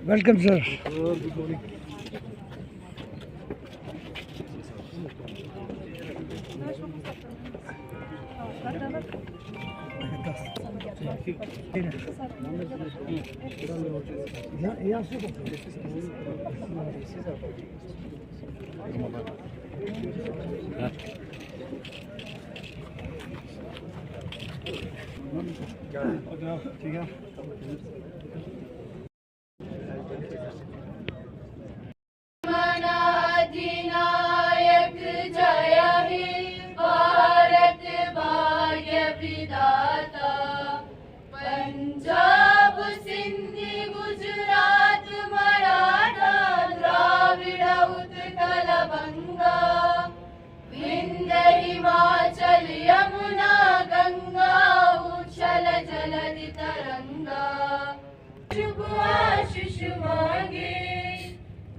Welcome, sir. अधिनायक जय हे भारत भाग्य विधाता। पंजाब सिंध गुजरात मराठा द्राविड़ उत्कल बंगा। विंध्य हिमाचल यमुना गंगा उच्छल जलधि तरंगा। शुभ आशीष मांगे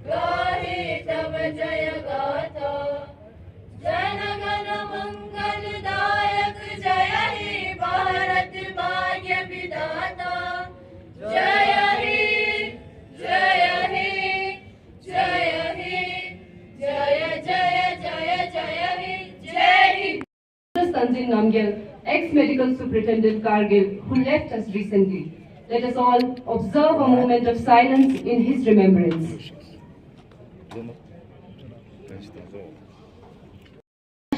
गाहे तब जय गाथा। जन गण मंगलदायक जय हे भारत भाग्य विधाता। जय हे जय हे जय हे जय जय जय जय हे जय Hind. Sanjay Namgyal, ex-medical superintendent Kargil, who left us recently. Let us all observe a moment of silence in his remembrance.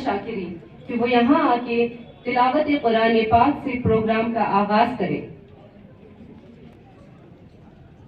शाकिरी कि वो यहाँ आके तिलावत कुरान पाक से प्रोग्राम का आगाज करें।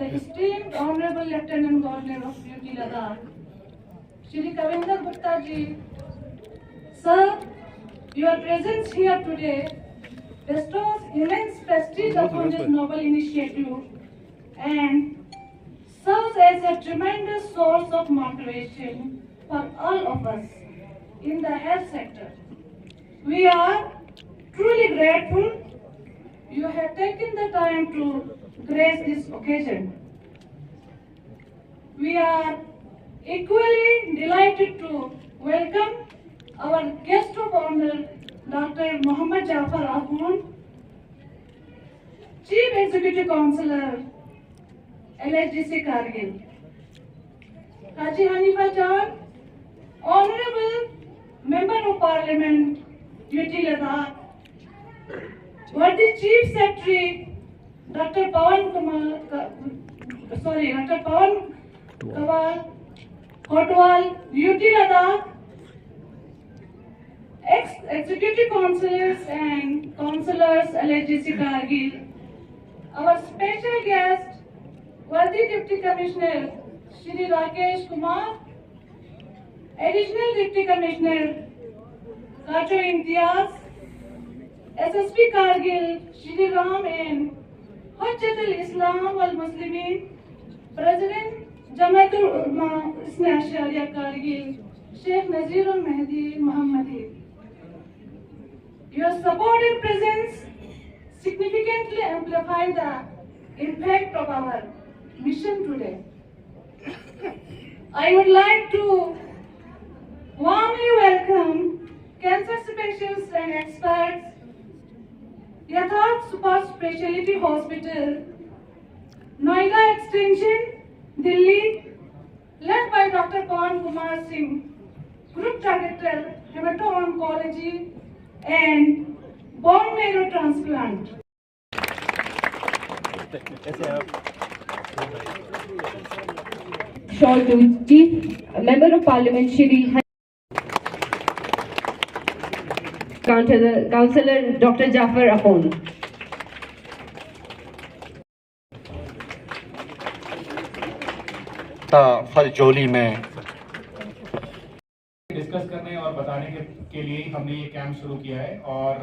The esteemed Honorable Lieutenant Governor of UT Ladakh, Shri Kavinder Gupta ji. Sir, your presence here today bestows immense prestige upon this noble initiative and serves as a tremendous source of motivation for all of us in the health sector. We are truly grateful you have taken the time to grace this occasion. We are equally delighted to welcome our guest of honor, Dr. Muhammad Jafar Ahun, Chief Executive Councillor, LHDC Kargil, Haji Hanifa Jan, Honorable Member of Parliament, UT Ladakh, Worthy Chief Secretary Dr. Pawan Kawal Kotwal, UT Ladakh, ex-executive councillors and councillors LHDC Kargil, our special guest, worthy Deputy Commissioner Shri Rakesh Kumar, Additional Deputy Commissioner Kacho Imtiaz, SSP Kargil Shri Ram and Hujjat al-Islam wal-Muslimin, President Jamatul Ulama Isna Ashariya Kargil Sheikh Nazirul Mehdi Muhammadi. Your support and presence significantly amplify the impact of our mission today. I would like to warmly welcome cancer specialists and experts, Yatharth Super Speciality Hospital, Noida Extension, Delhi, led by Dr. Pawan Kumar Singh, Group Director, Hemato-Oncology and Bone Marrow Transplant. Shawl to Chief Member of Parliament Shri Councillor Dr. Jafar Afon. फलजोली में discuss करने और बताने के लिए हमने ये camp शुरू किया है। और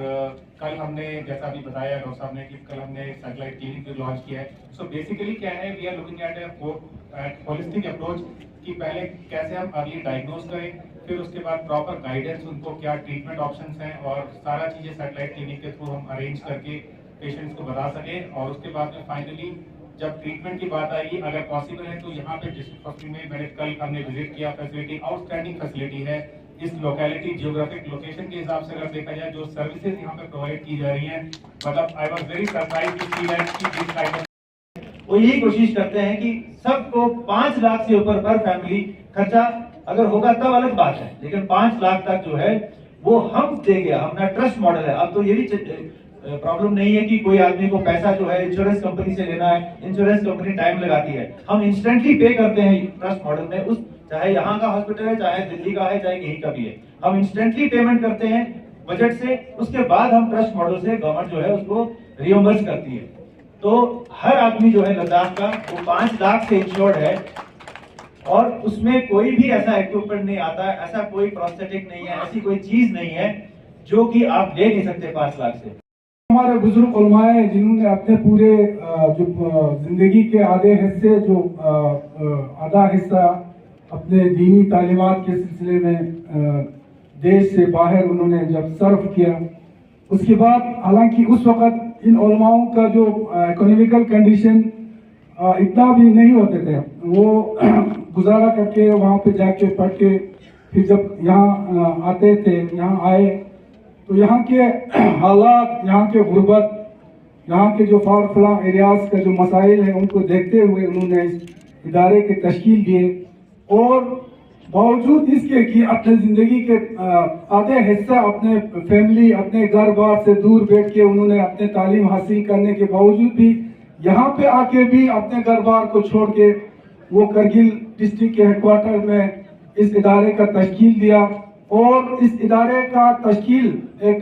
कल हमने जैसा अभी बताया डॉक्टर साहब ने कि कल हमने सैटेलाइट क्लिनिक भी लॉन्च किया है। सो बेसिकली क्या है, we are looking at holistic approach कि पहले कैसे हम अर्ली डायग्नोज करें, फिर उसके बाद प्रॉपर गाइडेंस, उनको क्या ट्रीटमेंट ऑप्शंस हैं और सारा चीज़ें सैटेलाइट क्लिनिक के थ्रू हम अरेंज करके पेशेंट्स को बता सकें। और उसके बाद में फाइनली जब ट्रीटमेंट की बात आएगी, अगर पॉसिबल है तो यहाँ पे डिस्ट्रिक्ट हॉस्पिटल में मैंने कल हमने विजिट किया, फैसिलिटी आउटस्टैंडिंग फैसिलिटी है। इस लोकेलिटी जियोग्राफिक लोकेशन के हिसाब से अगर देखा जाए जो सर्विसेज यहाँ पे प्रोवाइड की जा रही हैं, मतलब I was very surprised to see that कि दिस काइंड ऑफ वो यही कोशिश करते हैं कि सबको 5 लाख से ऊपर पर फैमिली खर्चा अगर होगा तब अलग बात है, लेकिन 5 लाख तक जो है वो हम देंगे। अपना ट्रस्ट मॉडल है। अब तो ये भी प्रॉब्लम नहीं है कि कोई आदमी को पैसा जो है इंश्योरेंस कंपनी से लेना है, इंश्योरेंस कंपनी टाइम लगाती है। हम इंस्टेंटली पे करते हैं ट्रस्ट मॉडल में, उस चाहे यहाँ का हॉस्पिटल है, चाहे दिल्ली का है, चाहे कहीं का भी है, हम इंस्टेंटली पेमेंट करते हैं बजट से। उसके बाद हम ट्रस्ट मॉडल से गवर्नमेंट जो है उसको रियम्बर्स करती है। तो हर आदमी जो है लद्दाख का वो 5 लाख से इंश्योर्ड है और उसमें कोई भी ऐसा इक्विपमेंट नहीं आता है, ऐसा कोई प्रोस्थेटिक नहीं है, ऐसी कोई चीज नहीं है जो कि आप ले नहीं सकते 5 लाख से। हमारे बुजुर्ग उलमाए जिन्होंने अपने पूरे जो जिंदगी के आधे हिस्से जो आधा हिस्सा अपने दीनी तालीमात के सिलसिले में देश से बाहर उन्होंने जब सर्व किया, उसके बाद हालांकि उस वक़्त इन उलमाओं का जो इकोनॉमिकल कंडीशन इतना भी नहीं होते थे, वो गुजारा करके वहाँ पे जाके पढ़ के फिर जब यहाँ आते थे, यहाँ आए तो यहाँ के हालात, यहाँ के गुर्बत, यहाँ के जो फार फ्लंग एरियाज का जो मसाइल है उनको देखते हुए उन्होंने इस इदारे के तश्कील दिए। और बावजूद इसके कि अपने ज़िंदगी के आधे हिस्सा अपने फैमिली, अपने घर बार से दूर बैठ के उन्होंने अपने तालीम हासिल करने के बावजूद भी यहाँ पे आके भी अपने घर बार को छोड़ के वो करगिल डिस्ट्रिक्ट के हेडक्वार्टर में इस इदारे का तश्कील दिया। और इस इदारे का तश्कील एक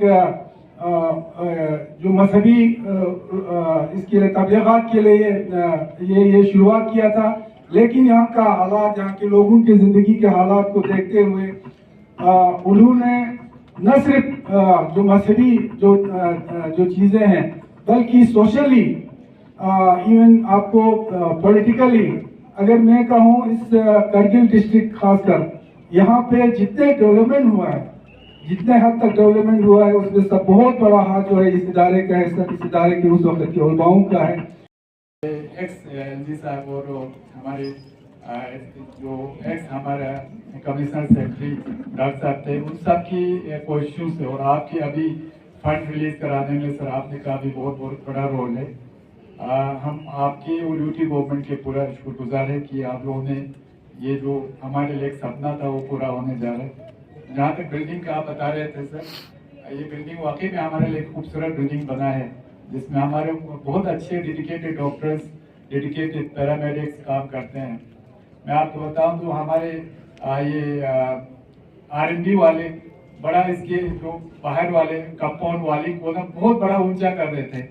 जो मजहबी इसके लिए तबलीगात के लिए ये शुरुआत किया था, लेकिन यहाँ का हालात, यहाँ के लोगों के ज़िंदगी के हालात को देखते हुए उन्होंने न सिर्फ जो मजहबी जो चीज़ें हैं बल्कि सोशली इवन आपको पॉलिटिकली अगर मैं कहूँ इस करगिल डिस्ट्रिक्ट खासकर यहाँ पे जितने डेवलपमेंट हुआ है, जितने हद तक डेवलपमेंट हुआ है उसमें सब बहुत बड़ा हाथ जो है इस इदारे का है, इस इदारे के उस वक्त के उलमाओं का है। एक्स एलजी साहब और हमारे जो एक्स हमारा कमिश्नर सेक्रेटरी डॉक्टर साहब थे, उन सब की कोशिशों से और आपकी अभी फंड रिलीज कराने में सर आपने का भी बहुत बहुत बड़ा रोल है। हम आपकी और यूटी गवर्नमेंट के पूरा शुक्रगुजार है कि आप लोगों ने ये जो हमारे लिए एक सपना था वो पूरा होने जा रहा है। जहाँ तक बिल्डिंग का आप बता रहे थे सर, ये बिल्डिंग वाकई में हमारे लिए खूबसूरत बिल्डिंग बना है। जिसमें हमारे बहुत अच्छे डेडिकेटेड डॉक्टर्स, डेडिकेटेड पैरामेडिक्स काम करते हैं। मैं आपको बताऊं तो हमारे ये R&D वाले बड़ा इसके जो बाहर वाले कंपाउंड वाली को ना बहुत बड़ा ऊंचा कर रहे थे।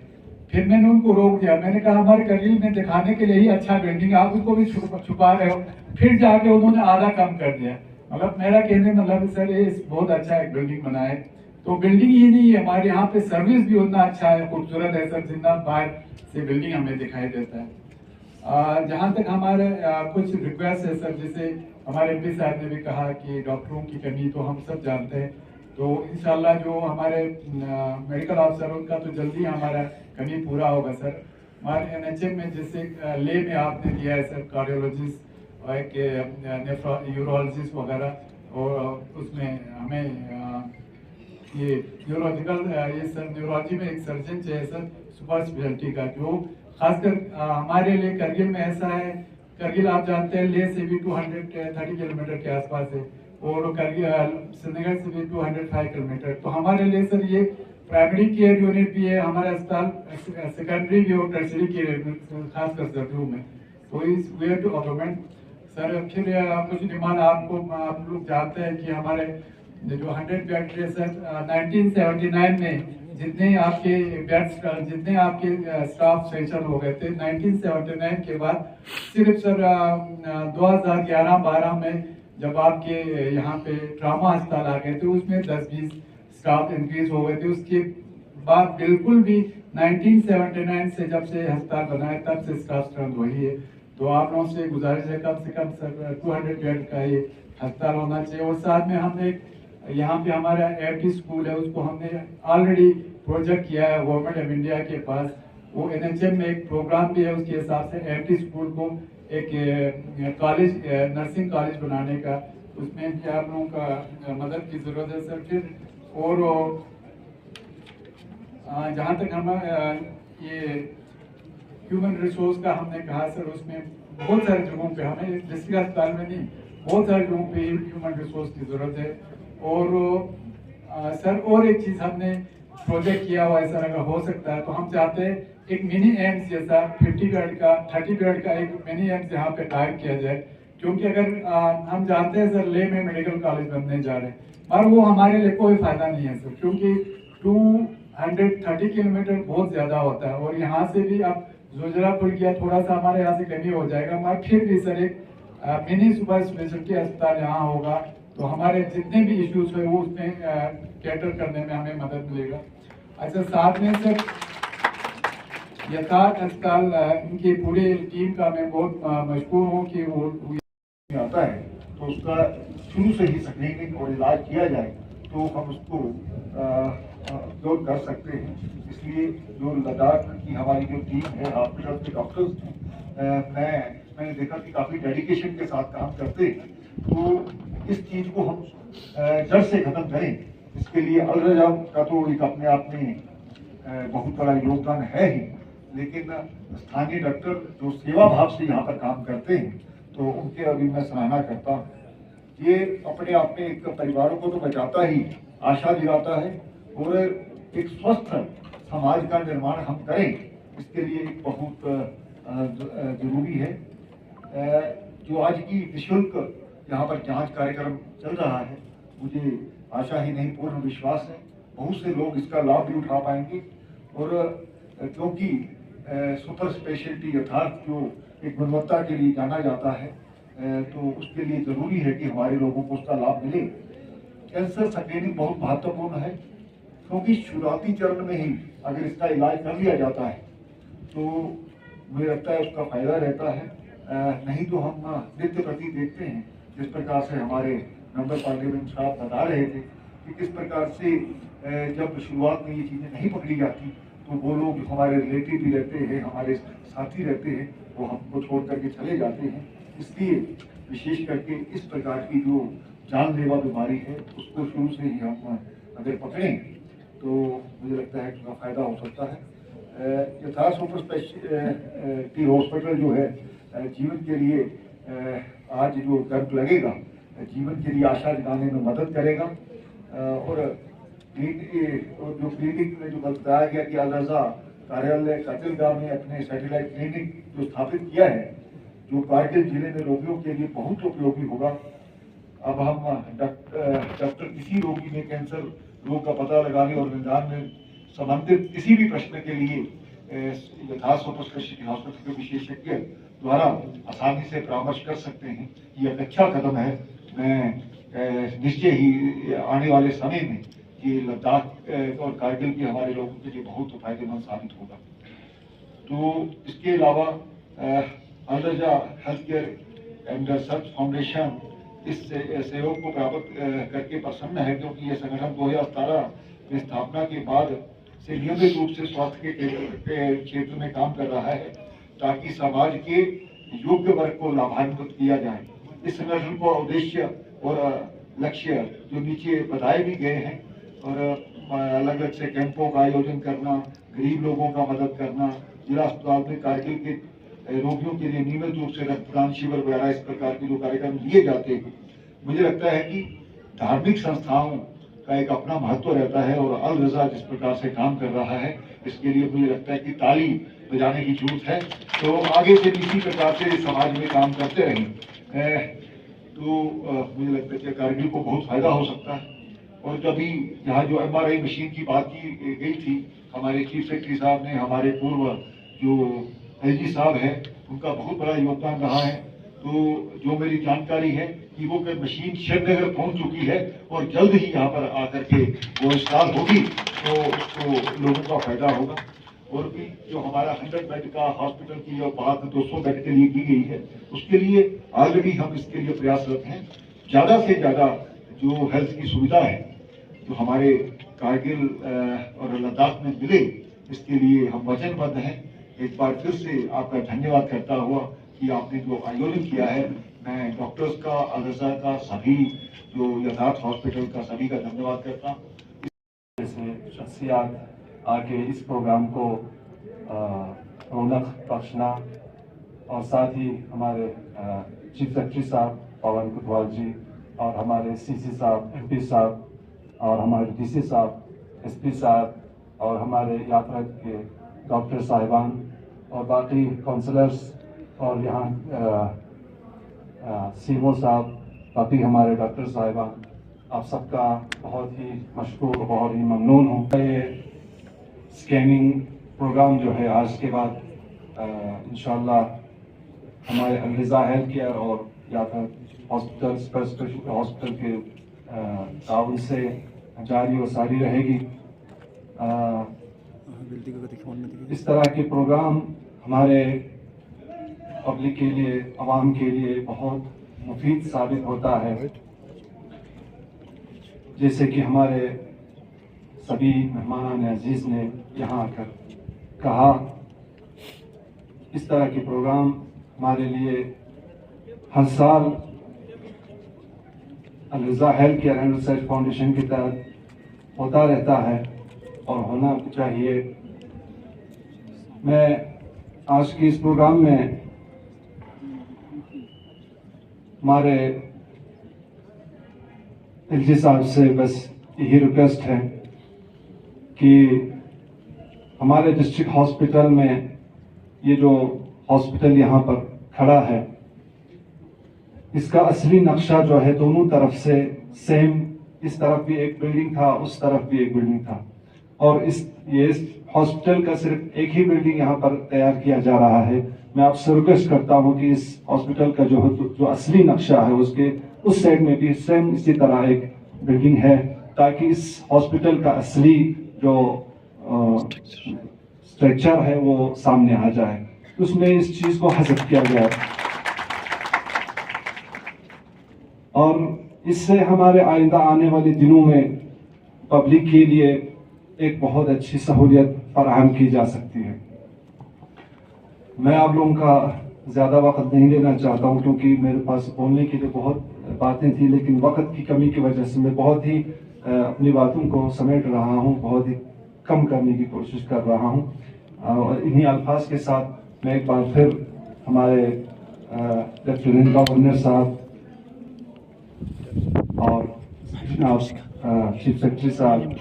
फिर मैंने उनको रोक दिया, मैंने कहा हमारे करगिल में दिखाने के लिए ही अच्छा बिल्डिंग है, आप उसको भी छुपा रहे हो। फिर जाके उन्होंने आधा कम कर दिया। मतलब मेरा कहने मतलब सर ये बहुत अच्छा एक बिल्डिंग बना है। तो बिल्डिंग ही नहीं है, हमारे यहाँ पे सर्विस भी उतना अच्छा है, खूबसूरत है सर, जितना बाहर से बिल्डिंग हमें दिखाई देता है। जहाँ तक हमारे कुछ रिक्वेस्ट है सर, जैसे हमारे MP साहब ने भी कहा कि डॉक्टरों की कमी तो हम सब जानते हैं, तो इंशाल्लाह जो हमारे मेडिकल अफसर उनका तो जल्दी हमारा कमी पूरा होगा सर। हमारे NHM में जैसे ले में आपने दिया है सर कार्डियोलॉजिस्ट और एक यूरोलॉजिस्ट वगैरह, और उसमें हमें ये न्यूरोलॉजिकल ये सर न्यूरोलॉजी में एक सर्जन चाहिए सर सुपर स्पेशलिटी का, जो खासकर हमारे लिए करगिल में ऐसा है। करगिल आप जानते हैं ले से भी 230 किलोमीटर के आसपास है, और करगिल श्रीनगर से भी 205 किलोमीटर। तो हमारे लिए सर ये प्राइमरी केयर यूनिट भी है हमारा अस्पताल, सेकेंडरी भी और टर्शरी केयर खासकर सर्दियों में। तो इस वे टू ऑटोमेट सर। फिर कुछ डिमांड आप लोग जानते हैं कि हमारे जो 100 बेड है सर, 1979 में जितने आपके बेड्स जितने आपके स्टाफ सेशन हो गए थे 1979 के बाद, सिर्फ सर 2011-12 में जब आपके यहाँ पे ट्रामा अस्पताल आ गए थे, उसमें 10-20 स्टाफ इंक्रीज हो गए थे। उसके बाद बिल्कुल भी 1979 से जब से अस्पताल बना है तब से स्टाफ स्ट्रेंथ वही है। तो आप लोगों से गुजारिश है कम से कम सर 200 बेड का ये अस्पताल होना चाहिए। और साथ में हमने यहाँ पे हमारा AFT स्कूल है, उसको हमने ऑलरेडी प्रोजेक्ट किया है गवर्नमेंट ऑफ इंडिया के पास। वो NHM में एक प्रोग्राम भी है, उसके हिसाब से AFT स्कूल को एक कॉलेज नर्सिंग कॉलेज बनाने का, उसमें भी आप लोगों का मदद की जरूरत है सर। फिर और जहाँ तक हम ये ह्यूमन रिसोर्स का हमने कहा सर, उसमें बहुत सारे जगहों पे हमें डिस्ट्रिक्ट अस्पताल में नहीं बहुत सारे जगहों पे ह्यूमन रिसोर्स की जरूरत है। और सर और एक चीज हमने प्रोजेक्ट किया हुआ है सर, अगर हो सकता है तो हम चाहते हैं एक मिनी एम्स जैसा 50 बेड का 30 बेड का एक मिनी एम्स यहाँ पे टाइप किया जाए। क्योंकि अगर हम जानते हैं सर ले में मेडिकल कॉलेज बनने जा रहे हैं, पर वो हमारे लिए कोई फायदा नहीं है सर, क्योंकि 230 किलोमीटर बहुत ज्यादा होता है। और यहाँ से भी अब जोजरापुर किया थोड़ा सा हमारे यहाँ से कमी हो जाएगा, मगर फिर भी सर एक मिनी सुपर स्पेशलिटी अस्पताल यहाँ होगा तो हमारे जितने भी इश्यूज है वो उसमें कैटर करने में हमें मदद मिलेगा। अच्छा, साथ में सर यथार्थ अस्पताल इनकी पूरी टीम का मैं बहुत मशहूर हूँ कि वो आता है तो उसका शुरू से ही स्क्रीनिंग और इलाज किया जाए तो हम उसको दूर कर सकते हैं। इसलिए जो लद्दाख की हमारी जो टीम है हॉस्पिटल के डॉक्टर्स, मैंने देखा कि काफ़ी डेडिकेशन के साथ काम करते हैं। तो इस चीज़ को हम जड़ से ख़त्म करें, इसके लिए अलरजा का तो एक अपने आप में बहुत बड़ा योगदान है ही, लेकिन स्थानीय डॉक्टर जो सेवा भाव से यहाँ पर काम करते हैं तो उनके अभी मैं सराहना करता हूँ। ये अपने आप में एक परिवारों को तो बचाता ही, आशा दिलाता है, और एक स्वस्थ समाज का निर्माण हम करें इसके लिए एक बहुत जरूरी है। जो आज की निःशुल्क यहाँ पर जांच कार्यक्रम चल रहा है, मुझे आशा ही नहीं पूर्ण विश्वास है बहुत से लोग इसका लाभ भी उठा पाएंगे। और क्योंकि सुपर स्पेशलिटी यथार्थ जो एक गुणवत्ता के लिए जाना जाता है, तो उसके लिए जरूरी है कि हमारे लोगों को उसका लाभ मिले। कैंसर स्क्रीनिंग बहुत महत्वपूर्ण है, क्योंकि शुरुआती चरण में ही अगर इसका इलाज कर लिया जाता है तो मुझे लगता है उसका फायदा रहता है। नहीं तो हम नित्य प्रति देखते हैं जिस प्रकार से हमारे मेंबर पार्लियामेंट साहब बता रहे थे कि किस प्रकार से जब शुरुआत में ये चीज़ें नहीं पकड़ी जाती तो वो लोग जो हमारे रिलेटिव भी रहते हैं, हमारे साथी रहते हैं, वो हमको छोड़ करके चले जाते हैं। इसलिए विशेष करके इस प्रकार की जो जानलेवा बीमारी है उसको शुरू से ही हम अगर पकड़ें तो मुझे लगता है कि उसका फायदा हो सकता है। यथार्थ सुपर स्पेशलिटी हॉस्पिटल जो है जीवन के लिए आज जो कैंप लगेगा जीवन के लिए आशा जगाने में मदद करेगा। और जो क्लिनिक में जो बताया गया कि अलरजा कार्यालय कातिलगांव में अपने सैटेलाइट क्लिनिक जो स्थापित किया है, जो कारगिल जिले में रोगियों के लिए बहुत उपयोगी होगा। अब हम डॉक्टर किसी रोगी में कैंसर रोग का पता लगाने और निदान में संबंधित किसी भी प्रश्न के लिए यथार्थ स्पेशलिटी हॉस्पिटल के विशेषज्ञ द्वारा आसानी से परामर्श कर सकते हैं। ये एक अच्छा कदम है। मैं निश्चय ही आने वाले समय में ये लद्दाख और कारगिल के हमारे लोगों के लिए बहुत फायदेमंद साबित होगा। तो इसके अलावा Al Raza Health Care and Research Foundation इस सहयोग को प्राप्त करके प्रसन्न है, क्योंकि ये संगठन 2017 में स्थापना के बाद से नियमित रूप से स्वास्थ्य के क्षेत्र में काम कर रहा है, ताकि समाज के योग्य वर्ग को लाभान्वित किया जाए। इस संगठन को उद्देश्य और लक्ष्य जो नीचे बताए भी गए हैं, और अलग अलग से कैंपों का आयोजन करना, गरीब लोगों का मदद करना, जिला अस्पताल में कारगिल के रोगियों के लिए नियमित रूप से रक्तदान शिविर वगैरह इस प्रकार के जो कार्यक्रम लिए जाते हैं, मुझे लगता है कि धार्मिक संस्थाओं का एक अपना महत्व रहता है। और अल रजा जिस प्रकार से काम कर रहा है, इसके लिए मुझे लगता है कि ताली बजाने की जरूरत है। तो आगे से इसी प्रकार से समाज में काम करते रहें, तो मुझे लगता है कि कारगिल को बहुत फायदा हो सकता है। और कभी यहाँ जो MRI मशीन की बात की गई थी, हमारे चीफ सेक्रेटरी साहब ने, हमारे पूर्व जो LG साहब है, उनका बहुत बड़ा योगदान रहा है। तो जो मेरी जानकारी है कि वो मशीन श्रीनगर पहुंच चुकी है और जल्द ही यहाँ पर आकर के वो इंस्टॉल होगी, तो उसको लोगों का फायदा होगा। और भी जो हमारा 100 बेड का हॉस्पिटल की जो बात 200 बेड के लिए की गई है, उसके लिए ऑलरेडी हम इसके लिए प्रयासरत हैं। ज्यादा से ज्यादा जो हेल्थ की सुविधा है जो हमारे कारगिल और लद्दाख में मिले, इसके लिए हम वचनबद्ध हैं। एक बार फिर से आपका धन्यवाद करता हुआ कि आपने जो आयोजन किया है, मैं डॉक्टर्स का, अल रजा का, सभी जो यथार्थ हॉस्पिटल का, सभी का धन्यवाद करता हूँ। जैसे शख्सियात आके इस प्रोग्राम को रौनक बख्शना, और साथ ही हमारे चीफ सेक्रेटरी साहब पवन कुटवाल जी, और हमारे CC साहब, MP साहब, और हमारे DC साहब, SP साहब, और हमारे यात्रा के डॉक्टर साहिबान, और बाकी काउंसलर्स, और यहाँ सीमो साहब, बाकी हमारे डॉक्टर साहिबान, आप सबका बहुत ही मशकूर, बहुत ही ममनून हूँ। ये स्कैनिंग प्रोग्राम जो है आज के बाद इंशाल्लाह हमारे अल रजा हेल्थ केयर और यात्रा हॉस्पिटल, स्पेशलिटी हॉस्पिटल के ताउन से जारी और सारी रहेगी। इस तरह के प्रोग्राम हमारे पब्लिक के लिए, आवाम के लिए बहुत मुफीद साबित होता है। जैसे कि हमारे सभी मेहमान अजीज ने यहाँ आकर कहा, इस तरह के प्रोग्राम हमारे लिए हर साल Al Raza Health Care and Research Foundation के तहत होता रहता है और होना चाहिए। मैं आज के इस प्रोग्राम में हमारे LG साहब से बस यही रिक्वेस्ट है कि हमारे डिस्ट्रिक्ट हॉस्पिटल में ये जो हॉस्पिटल यहाँ पर खड़ा है, इसका असली नक्शा जो है दोनों तरफ से सेम, इस तरफ भी एक बिल्डिंग था, उस तरफ भी एक बिल्डिंग था, और इस हॉस्पिटल का सिर्फ एक ही बिल्डिंग यहाँ पर तैयार किया जा रहा है। मैं आपसे रिक्वेस्ट करता हूँ कि इस हॉस्पिटल का जो असली नक्शा है उसके उस साइड में भी सेम इसी तरह एक बिल्डिंग है, ताकि इस हॉस्पिटल का असली जो स्ट्रक्चर है वो सामने आ जाए। उसमें इस चीज को हज़फ किया गया है और इससे हमारे आइंदा आने वाले दिनों में पब्लिक के लिए एक बहुत अच्छी सहूलियत फराहम की जा सकती है। मैं आप लोगों का ज़्यादा वक्त नहीं लेना चाहता हूं, क्योंकि मेरे पास बोलने के लिए बहुत बातें थी, लेकिन वक्त की कमी की वजह से मैं बहुत ही अपनी बातों को समेट रहा हूं, बहुत ही कम करने की कोशिश कर रहा हूं। और इन्हीं अल्फाज के साथ मैं एक बार फिर हमारे लेफ्टिनेंट गवर्नर साहब और चीफ सेक्रेटरी साहब,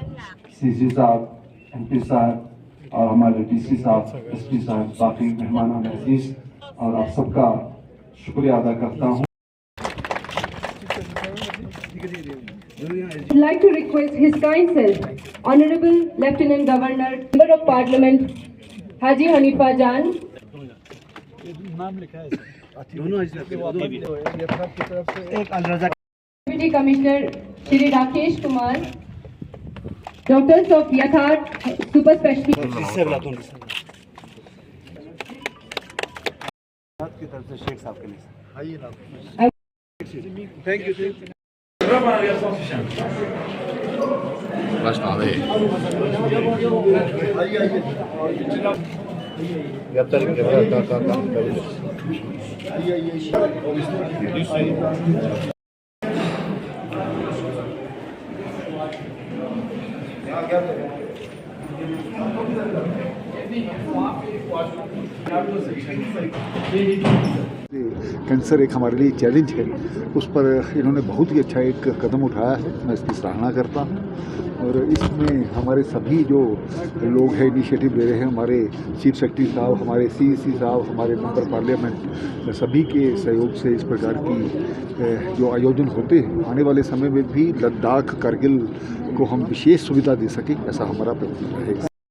CC साहब, MP साहब और हमारे डीसी साहब, एसपी साहब, बाकी मेहमान अजीज और आप सबका शुक्रिया अदा करता हूँ। I'd like to request His Kind Self, Honorable Lieutenant Governor, Member of Parliament, Haji Hanifa Jan, Deputy Commissioner Shri Rakesh Kumar, Doctors of Yatharth Super Specialty, cancer एक हमारे लिए चैलेंज है, उस पर इन्होंने बहुत ही अच्छा एक कदम उठाया है, मैं इसकी सराहना करता हूँ। और इसमें हमारे सभी जो लोग हैं इनिशिएटिव ले रहे हैं, हमारे चीफ सेक्रेटरी साहब, हमारे सीईसी साहब, हमारे मेंबर पार्लियामेंट, सभी के सहयोग से इस प्रकार की जो आयोजन होते हैं, आने वाले समय में भी लद्दाख, करगिल को हम विशेष सुविधा दे सकें, ऐसा हमारा प्रयत्न रहेगा।